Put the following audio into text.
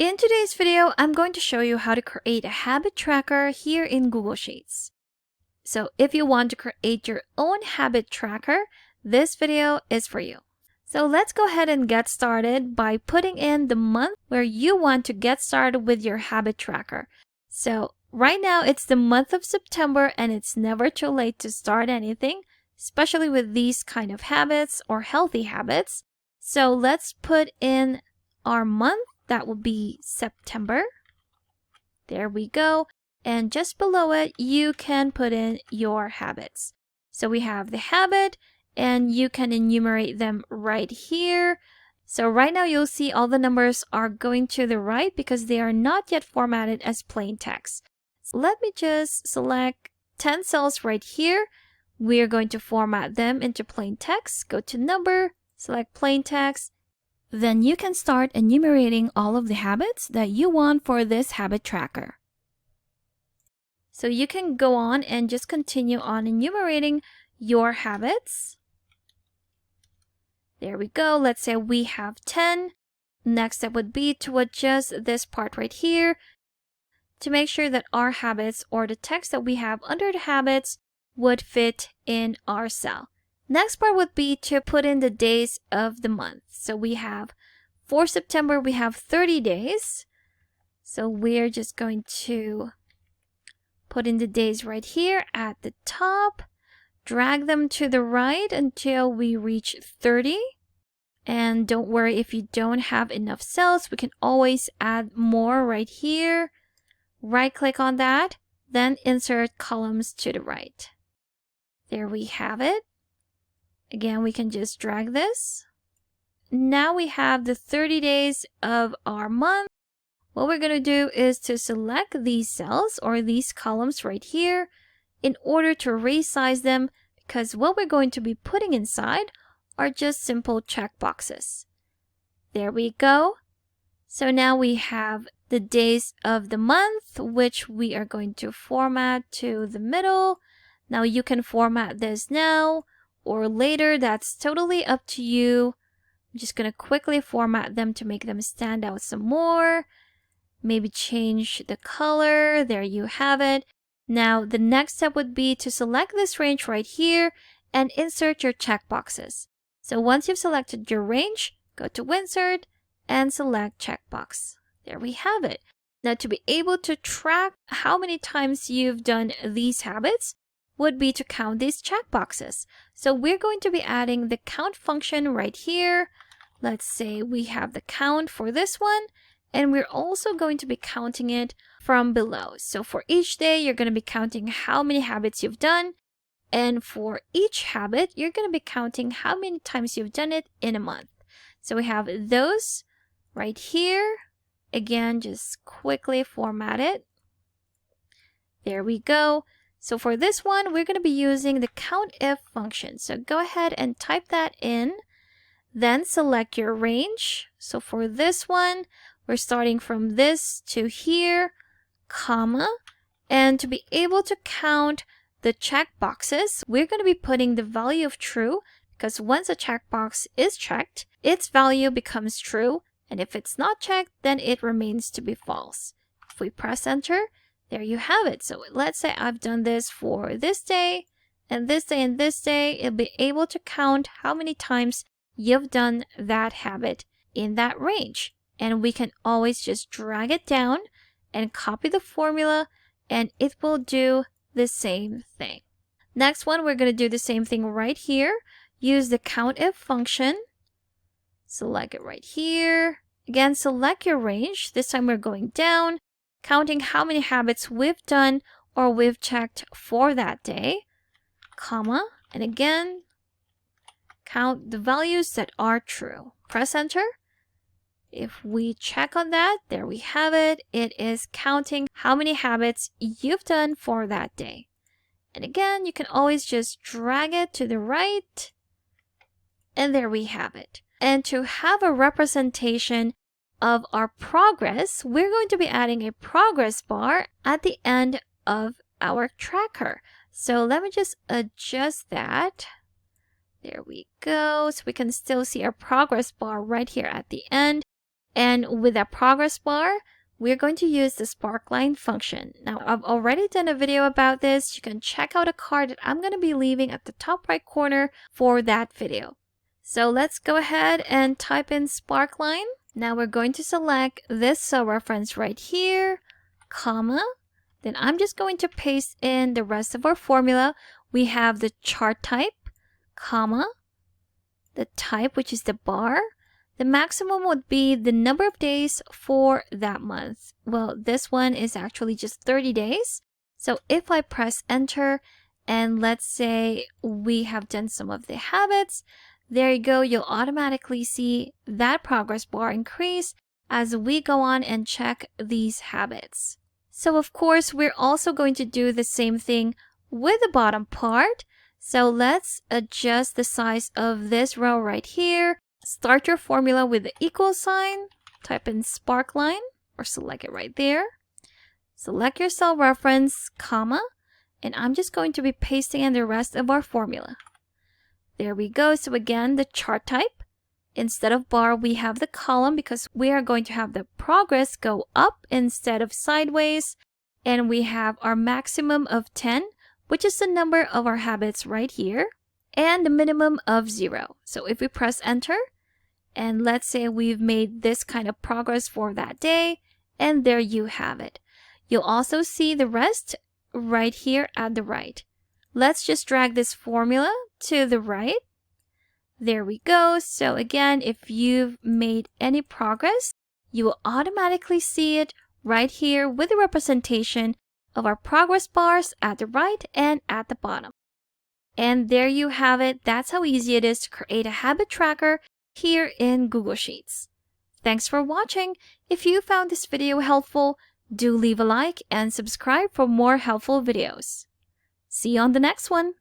In today's video, I'm going to show you how to create a habit tracker here in Google Sheets. So if you want to create your own habit tracker, this video is for you. So let's go ahead and get started by putting in the month where you want to get started with your habit tracker. So right now it's the month of September and it's never too late to start anything, especially with these kind of habits or healthy habits. So let's put in our month. That will be September. There we go. And just below it, you can put in your habits. So we have the habit and you can enumerate them right here. So right now you'll see all the numbers are going to the right because they are not yet formatted as plain text. So let me just select 10 cells right here. We're going to format them into plain text. Go to number, select plain text. Then you can start enumerating all of the habits that you want for this habit tracker. So you can go on and just continue on enumerating your habits. There we go. Let's say we have 10. Next step would be to adjust this part right here to make sure that our habits or the text that we have under the habits would fit in our cell. Next part would be to put in the days of the month. So we have, for September, we have 30 days. So we're just going to put in the days right here at the top, drag them to the right until we reach 30. And don't worry if you don't have enough cells, we can always add more right here. Right click on that, then insert columns to the right. There we have it. Again, we can just drag this. Now we have the 30 days of our month. What we're going to do is to select these cells or these columns right here in order to resize them, because what we're going to be putting inside are just simple checkboxes. There we go. So now we have the days of the month, which we are going to format to the middle. Now you can format this now or later, that's totally up to you. I'm just going to quickly format them to make them stand out some more. Maybe change the color. There you have it. Now the next step would be to select this range right here and insert your checkboxes. So once you've selected your range, go to Insert and select checkbox. There we have it. Now to be able to track how many times you've done these habits would be to count these checkboxes. So we're going to be adding the count function right here. Let's say we have the count for this one, and we're also going to be counting it from below. So for each day, you're going to be counting how many habits you've done. And for each habit, you're going to be counting how many times you've done it in a month. So we have those right here. Again, just quickly format it. There we go. So for this one, we're going to be using the COUNTIF function. So go ahead and type that in, then select your range. So for this one, we're starting from this to here, comma, and to be able to count the checkboxes, we're going to be putting the value of true, because once a checkbox is checked, its value becomes true, and if it's not checked, then it remains to be false. If we press enter, there you have it. So let's say I've done this for this day, and this day, and this day. It'll be able to count how many times you've done that habit in that range. And we can always just drag it down and copy the formula, and it will do the same thing. Next one, we're going to do the same thing right here. Use the COUNTIF function. Select it right here. Again, select your range. This time we're going down, counting how many habits we've done or we've checked for that day, comma, and again, count the values that are true. Press enter. If we check on that, there we have it. It is counting how many habits you've done for that day. And again, you can always just drag it to the right, and there we have it. And to have a representation of our progress, we're going to be adding a progress bar at the end of our tracker. So let me just adjust that. There we go. So we can still see our progress bar right here at the end. And with that progress bar, we're going to use the sparkline function. Now, I've already done a video about this. You can check out a card that I'm going to be leaving at the top right corner for that video. So let's go ahead and type in sparkline. Now we're going to select this cell reference right here, comma. Then I'm just going to paste in the rest of our formula. We have the chart type, comma, the type, which is the bar. The maximum would be the number of days for that month. Well, this one is actually just 30 days. So if I press enter and let's say we have done some of the habits, there you go. You'll automatically see that progress bar increase as we go on and check these habits. So of course, we're also going to do the same thing with the bottom part. So let's adjust the size of this row right here. Start your formula with the equal sign, type in sparkline, or select it right there. Select your cell reference, comma, and I'm just going to be pasting in the rest of our formula. There we go. So again, the chart type. Instead of bar, we have the column because we are going to have the progress go up instead of sideways. And we have our maximum of 10, which is the number of our habits right here, and the minimum of 0. So if we press enter, and let's say we've made this kind of progress for that day, and there you have it. You'll also see the rest right here at the right. Let's just drag this formula to the right. There we go. So again, if you've made any progress, you will automatically see it right here with the representation of our progress bars at the right and at the bottom. And there you have it. That's how easy it is to create a habit tracker here in Google Sheets. Thanks for watching. If you found this video helpful, do leave a like and subscribe for more helpful videos. See you on the next one.